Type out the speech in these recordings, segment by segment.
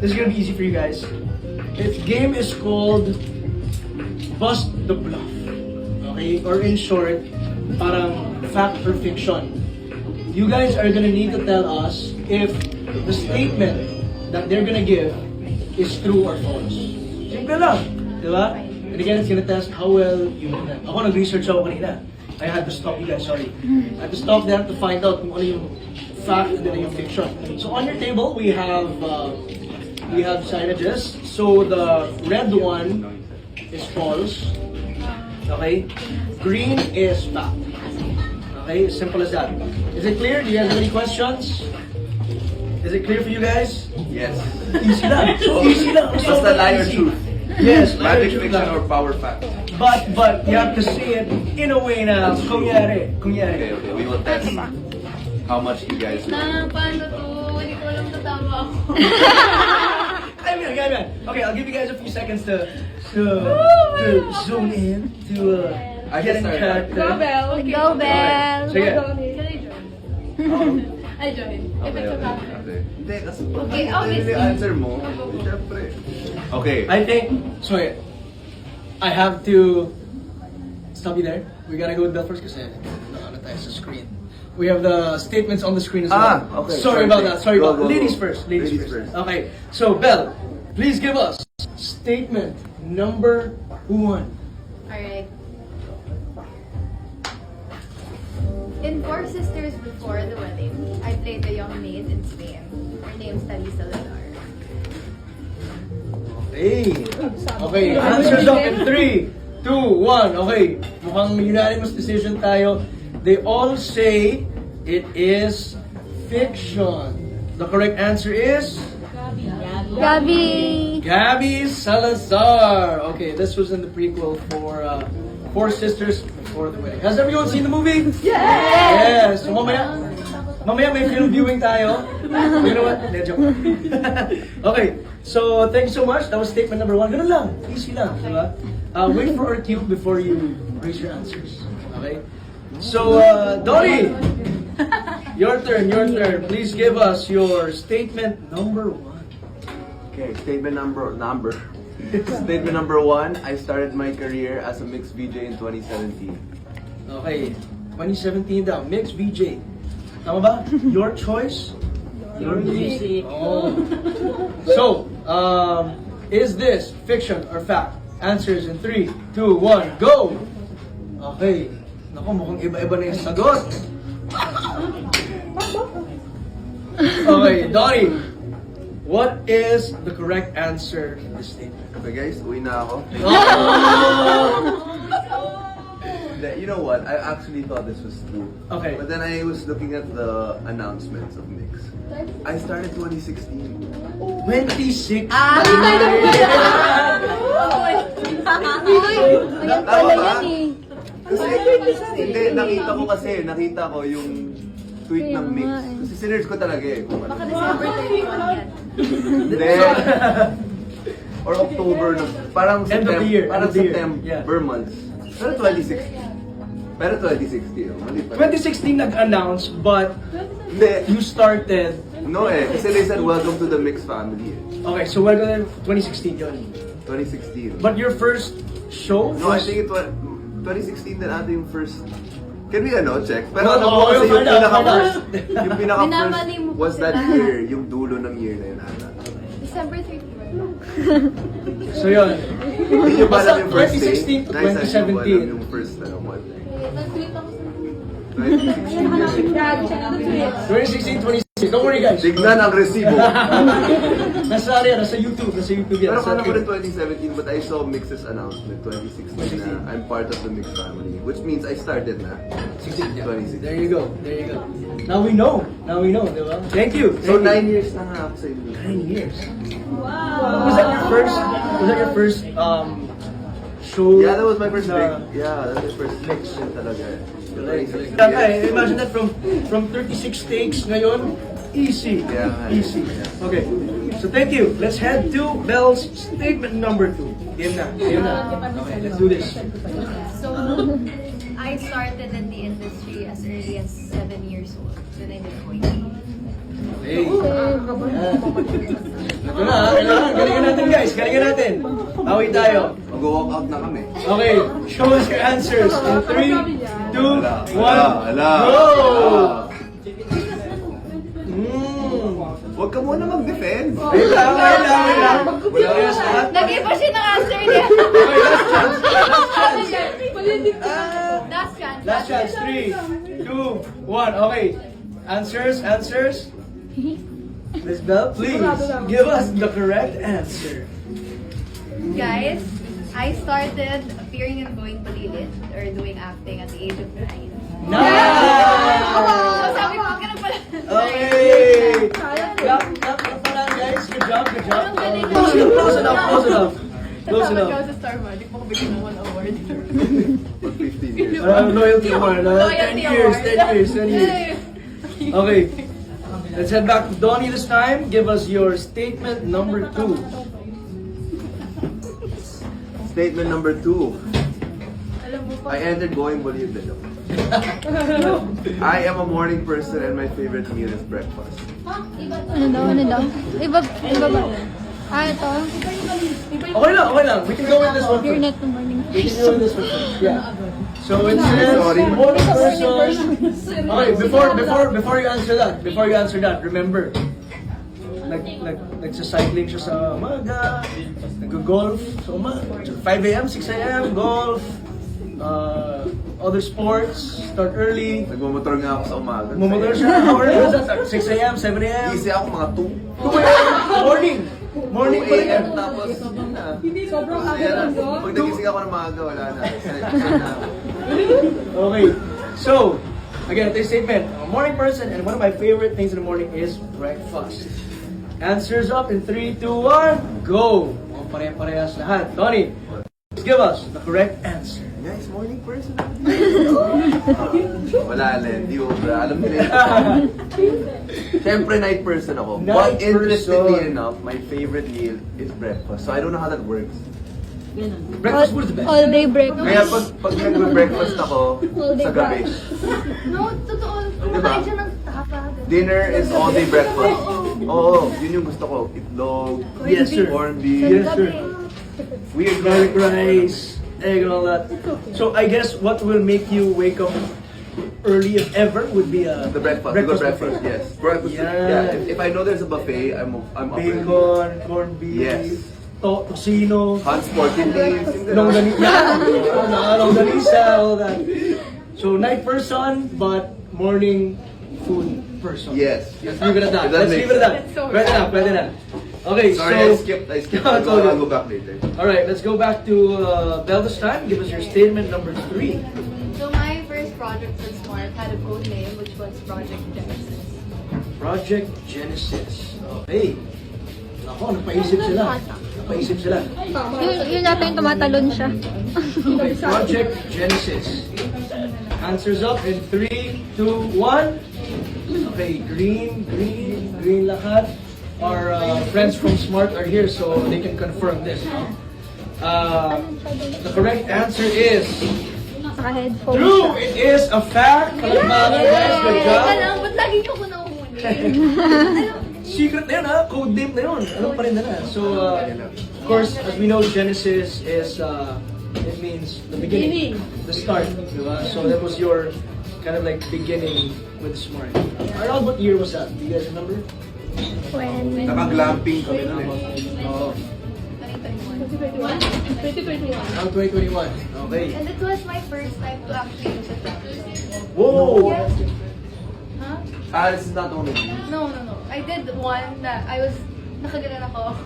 This is gonna be easy for you guys. Its game is called Bust the Bluff. Okay? Or in short, parang fact or fiction. You guys are gonna need to tell us if the statement that they're gonna give is true or false. Simple lang. Diba? And again, it's gonna test how well you know that. Ako nag-research ako kanina. I had to stop you guys, sorry. I had to stop them to find out kung ano yung fact and then yung fiction. So on your table, we have signages. So the red one is false. Okay? Green is fact. Okay? Simple as that. Is it clear? Do you guys have any questions? Is it clear for you guys? Yes. Easy lang. So easy lang. So Basta lie or easy. truth. Yes, Magic, truth fiction, lang. or power fact. But you have to say it in a way na kunyari. Okay, we will test how much you guys know. Paano to? Hindi ko alam tatama ako. Kaya. Okay, I'll give you guys a few seconds to zoom in, to I get can in start. character. Go, Bell. Go, Bell! Sige. Can I join? I join. If it's a topic. Okay. Hindi, kasi Okay, ano obviously. yung answer mo? Siyempre. Okay. I think, sorry, I have to stop you there. We gotta go with Bell first kasi ano tayo sa screen. We have the statements on the screen as well. Okay. Sorry about that. Sorry Go, about that. go, go. Ladies first. Ladies first. Okay. So Bell, please give us statement number 1. Alright. In Four Sisters Before the Wedding, I played the young maid in Spain. Her name's Talisa Lazar. Hey. Okay. Answers up in 3, 2, 1. Okay. Mukhang unanimous decision tayo. They all say it is fiction. The correct answer is Gabi! Gabby Salazar. Okay, this was in the prequel for Four Sisters Before the Wedding. Has everyone seen the movie? Yes! So mamaya may film viewing tayo. You know what? Hindi, joke. Okay, so thank you so much. That was statement number 1. Ganun lang. Easy lang, diba? Wait for our cue before you raise your answers. Okay? So, Dory! Your turn. Please give us your statement number 1. Okay, statement number Statement number 1, I started my career as a mixed VJ in 2017. Okay, 2017 daw, mixed VJ. Tama ba? Your choice? Your music. Oh. So, is this fiction or fact? Answers in 3, 2, 1, go! Okay. Naku, mukhang iba-iba na yung sagot. Okay, Donnie. What is the correct answer in this statement? Okay guys, uwi na ako. Oh! You know what? I actually thought this was true. Okay. But then I was looking at the announcements of Mix. I started 2016. 26. Tama ba? Kasi, hindi, nakita ko yung tweet ng Mix. Kasi sinerge ko talaga eh. Baka December 31 yan. Hindi. Or October na. Parang End of the year. Parang End of the year. September months. Pero 2016. Pero 2016. Mali pa. 2016 nag-announce, but Hindi. you started. No eh. Kasi they said welcome to the Mix family eh. Okay, so we're gonna 2016 yun. 2016. But your first show? No, I was- think it was 2016 na ata yung first. Can we check? Pero No, alam no, ko kasi we'll yung find out, pinaka-first, find out. yung pinaka-first Minamali mo was po that sila. year, yung dulo ng year na yun ata. December 31. So yun. Hindi nyo ba Basta alam yung first day? 2016 to Nice, hindi nyo ba 2017. alam yung first month? Nag-tweet ako sa 2016, 2016. Don't worry guys. Tignan ang resibo. Nasa YouTube yan. Pero Nasa kala ko rin YouTube. 2017, but I saw Mix's announcement 2016 na I'm part of the Mix family. Which means I started na. 16, yeah. 2016. There you go. Now we know, di ba? Thank you. So Thank you. 9 years na nga ako sa inyo. 9 years. Was that your first show? Yeah, that was my first na- big. Yeah, that was my first mix din talaga. Okay, imagine that from 36 takes ngayon, easy. Yeah. Easy. Okay. So thank you. Let's head to Bell's statement number 2. Game na. Okay, let's do this. So, I started in the industry as early as 7 years old when I did Koy. Hey. Ito na, kailangan. Galingan natin guys, galingan natin. Away tayo. Mag-walk out na kami. Okay, show us your answers. In 3, 2, 1, Ala. go! Huwag ka muna mag-defend. Wait lang, wait lang, wait lang. Wala kayo sa lahat. Nag-iba siya ng answer niya. Okay, last chance. Last chance. Last chance. 3, 2, 1. Okay. Answers. Miss Belle, please give us the correct answer. Guys, I started appearing in Going Palilit or doing acting at the age of 9. Nice! So sabi ko, huwag ka na pala. Okay! Clap pa lang guys. Good job, good job. Close enough. Close enough. Sa Star Magic, baka bigyan ng 1 award. For 15 years. Loyalty award. 10 Loyalty years, award. 10 years. Okay. Let's head back to Donnie this time. Give us your statement number 2. Statement number 2. I entered Going Bolivia. I am a morning person and my favorite meal is breakfast. Ano daw? Iba ba? Ito. Okay lang. We can go with this one You're first. not the morning We can go with this one first. Yeah. So it says Sorry. morning person. Okay, before you answer that, remember, nagsa-cycling siya sa umaga, nag-golf sa umaga, 5 a.m., 6 a.m., golf, other sports, start early. Nagmamotor nga ako sa umaga. Mumotor siya, how early was that? 6 a.m., 7 a.m.? Gising ako mga 2. Morning pa rin yan. Tapos, yun na. Sobrang aga. Pag nagising ako ng maaga, wala na. Okay, so, again, this statement, I'm a morning person and one of my favorite things in the morning is breakfast. Answers up in 3, 2, 1, go! O, pare-parehas lahat. Tony, give us the correct answer. Guys, morning person. Wala na, hindi mo bra. Alam nila yun. Siyempre, night person ako. Night But interestingly person. enough, my favorite meal is breakfast. So I don't know how that works. Breakfast food is the best. All day breakfast. Kaya pag nag-breakfast ako sa gabi, No, totoo. Diba? Kumakain siya ng tapa. dinner is all day breakfast. Oo, yun yung gusto ko. Itlog, Yes, sir. corned beef, Yes, sir. weird Garlic rice. rice, egg and all that. So I guess what will make you wake up early if ever would be a The breakfast, the good breakfast, buffet. yes. Breakfast, Yeah. If I know there's a buffet, I'm up early. Bacon, corned beef, Yes. tocino, Hans Porkin leaves. longganisa, all that. So night person, but morning food person. Yes. Let's leave it at that. That Let's makes leave it at that. sense. So Pwede na. Okay, Sorry, so... I skipped. It's all I'll good. go back later. Alright, let's go back to Belle this time. Give us your statement number 3. So my first project with Smart had a code name which was Project Genesis. Project Genesis. Okay. Ako, napaisip sila. Yun yata yung tumatalon siya. Okay, Project Genesis. Answers up in 3, 2, 1. Okay, green lahat. Our friends from Smart are here so they can confirm this. The correct answer is Naka-headphones. true. It is a fact. Palakpakan, guys. Good job. Teka lang, ba't lagi ko nahuhuli? Secret na yun, ha? Code name na yun. Ano pa rin na na. So, of course, as we know, Genesis is, it means the beginning. The start, diba? So that was your kind of like beginning with Smart. Around what year was that? Do you guys remember? When? Naka-glamping kami nun eh. Oh, 2021? around 2021. Okay. And it was my first time to actually use a trampoline. Whoa! Huh? This is not only me. No. I did one that I was nakagalan ako.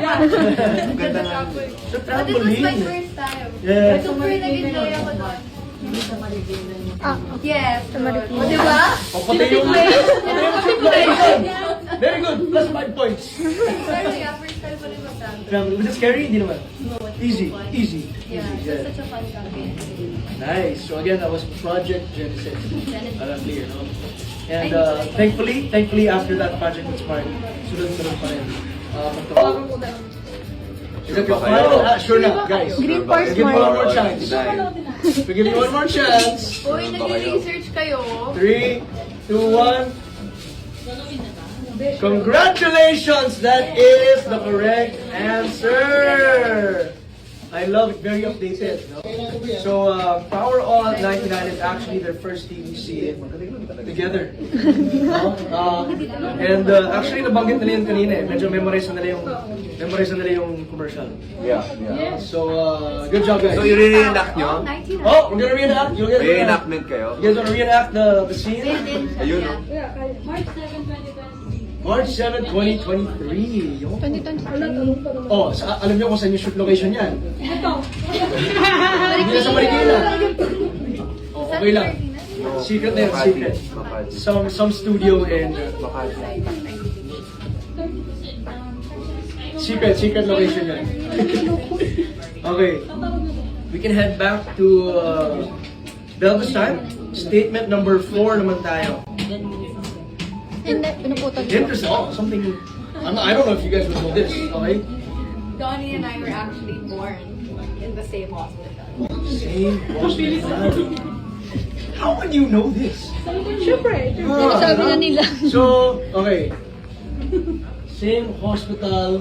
Ganda nga. Sa But it was my trampoline. first time. Yeah. Super nag-enjoy ako doon. Ah, Yes. Sa Marikina. O, diba? O, pati yung... Very good. Plus 5 points. Sorry, first time ko rin mag-trampoline. Was it scary? Hindi naman. No, it's Easy. fun. Easy. Yeah, Easy. it's such a fun campaign. Nice. So again, that was Project Genesis. Genesis. Alam clear, no? And thankfully after that project with Smart, sunod-sunod pa rin. Is that your final? Sure na, guys. Green for We'll give you Smart. one more chance. We'll give you one more chance. Uy, nag-research kayo. 3, 2, 1. Congratulations! That is the correct answer! I love it, very updated. No? So, Power On 99 is actually their first TVC together. No? And actually, nabanggit nila yun kanina eh. Medyo memorize na nila yung commercial. Yeah. So, good job guys. So, i-reenact nyo? 99. Oh, we're gonna reenact. You'll get Reenactment kayo? You guys wanna reenact the scene? Ayun, no? March 7, 2023. Yung 2023. Oh, alam niyo kung saan yung shoot location yan? Hindi na sa Marikina. Okay lang. Secret na yun, secret. Makati. Some studio in Makati. secret location yan. Okay. We can head back to Belvis time. Statement number 4 naman tayo. Hindi, pinuputan ko. Interesting. Oh, something. I don't know if you guys would know this. Okay. Donnie and I were actually born in the same hospital. Same hospital. How would you know this? Sabi na nila. So, okay. Same hospital.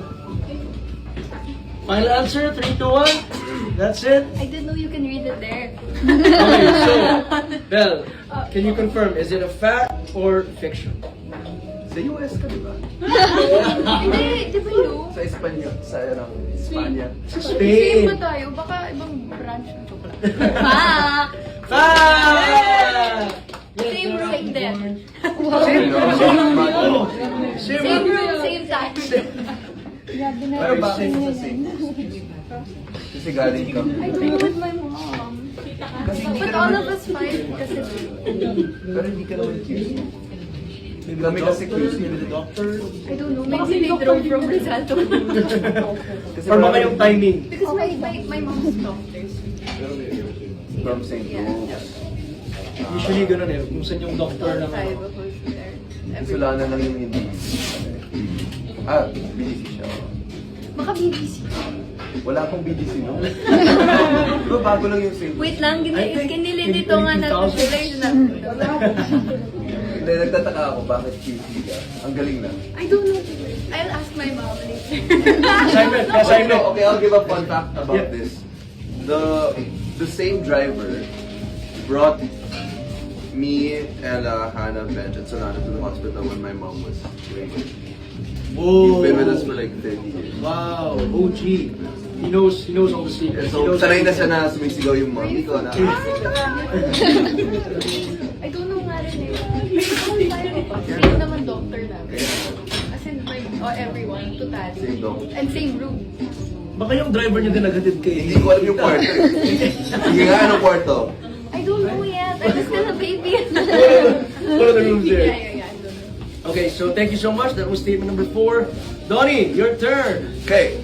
Final answer, 3, 2, 1. That's it. I didn't know you can read it there. Okay, so, Belle, can you confirm, is it a fact or fiction? Sa US ka, di ba? Hindi, di ba yun? Sa Espanya. Sa Espanya. Sa Same Spain. ba tayo? Baka ibang branch ng chocolate. Fact! Same room din. Same Same room. room, same time. Pero bakit sa same? Kasi galing ka. I grew with my mom. Kasi hindi ka But all naman, of us fight kasi pero hindi ka naman QC. Kami kasi QC with the doctor. I don't know, maybe they drove from Rizal to Kasi Or baka yung timing. Because my mom's doctors. from St. Luke's. Usually ganun eh, kung saan yung doctor ng Five of us there. Kasulanan lang yung hindi. BDC siya. Baka BBC. Wala akong BDC, no? Diba bago lang yung St. Wait lang, I think kinilito nga in natin 2000. sila yung Hindi, nagtataka ako bakit QC ka. Ang galing na. I don't know. I'll ask my mom later. Assignment, assignment. Okay, I'll give a fun fact about Yeah. this. The same driver brought me, Ella, Hannah, Benj, and Solana to the hospital when my mom was pregnant. He's been with us for like 30 years. Wow, OG. He knows all the secrets. He So, knows sanay na siya na sumisigaw yung mommy ko na. I don't know nga rin eh. Same naman doctor namin. As in, everyone, totally. Same doctor. And same room. Baka yung driver niyo din nagatid Hindi kay... ko alam yung kwarto. Sige nga, anong kwarto? I don't know yet. I'm still a baby. One of the rooms Yeah, there. yeah, yeah. I don't know. Okay, so thank you so much. That was statement number 4. Donnie, your turn. Okay.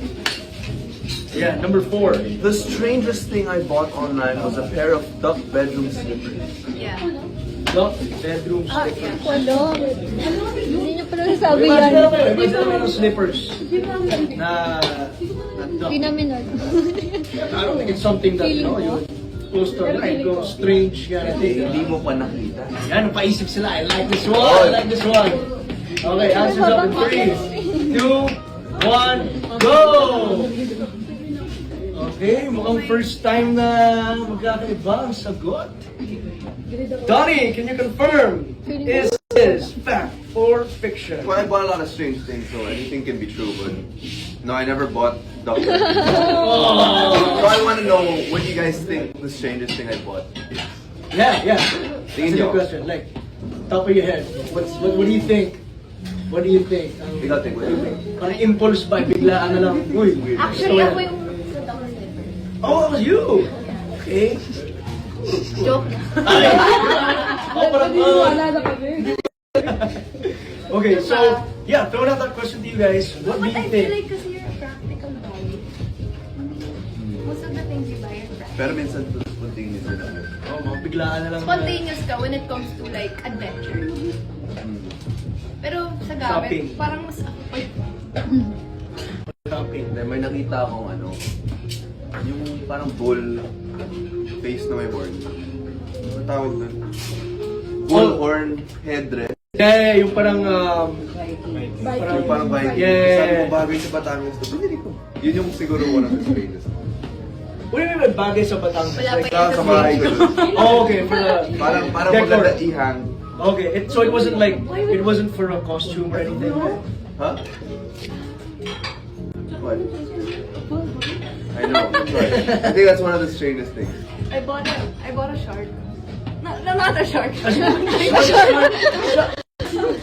Yeah, number 4. The strangest thing I bought online was a pair of duck bedroom slippers. Yeah. Duck bedroom Oh, slippers. yeah. Wala. Hindi niyo pala nasabi Imagine yan. naman, imagine naman ng slippers na duck. Hindi namin alam. I don't think it's something that, you know, you would post online. Go strange kind of thing. Hindi mo pa nakita. Yan, napaisip sila. I like this one. I like this one. Okay, answers up in 3, 2, 1, go! Okay, mukhang first time na magkakaiba ang sagot. Donnie, can you confirm? Is this fact or fiction? Well, I bought a lot of strange things, so anything can be true, but no, I never bought duck bedroom. Oh. So I want to know what you guys think the strangest thing I bought is. Yeah, yeah. That's a Tingin good nyo. question. Like, top of your head. What do you think? What do you think? Ikaw, think, what do you think? Parang impulse buy, biglaan na lang. Uy, Actually, gusto ko ako yan. yung sa Tower Slipper. Oh, it was you! Okay. Joke. Ay! Oh, parang, okay, so, yeah, throwing out that question to you guys. What do But you I feel think? like kasi you're a practical guy. Most of the things you buy are practical. Pero minsan, spontaneous din ako. Oh, mga biglaan na lang. Spontaneous ka when it comes to like adventure. Pero sa Shopping. gamit, parang mas ako. Shopping. Then may nakita akong ano, yung parang bull face na may horn. Ano tawag doon? Bull horn headdress. Yeah, yung parang, Parang Viking. Yeah. Sabi ko bagay sa Batangas. Binili ko. Yun yung siguro one of the strangest. what do you mean bagay sa Batangas? Wala pa Sa sa bahay ko. Oh, okay, for the, Parang decor. maganda ihang. Okay, so it wasn't like, it wasn't for a costume or anything? Huh? What? I know. I think that's one of the strangest things. I bought a shark. Not a shark.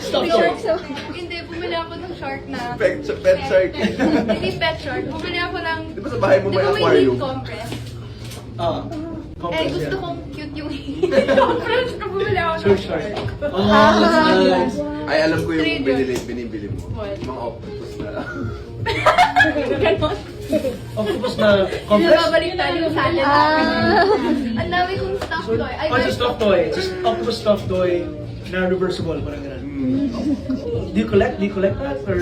Stop Shark. it. Hindi, bumili ako ng shark na... Pet shark. Hindi pet shark. Bumili ako ng... Di ba sa bahay mo Di may ba may aquarium? heat compress? Compress, Gusto yeah. kong cute yung heat compress. So bumili ako So ng shark. shark. Oh, that's nice. Ay, alam ko yung Stranger. binibili mo. What? Mga octopus na. Ganon. Octopus na Yung compress? babalik tayo yung salad. Ah. Ang dami kong stuffed toy. I Oh, it's a like stuffed toy. It's just octopus stuffed toy na reversible, parang ganun. Do you collect that? Or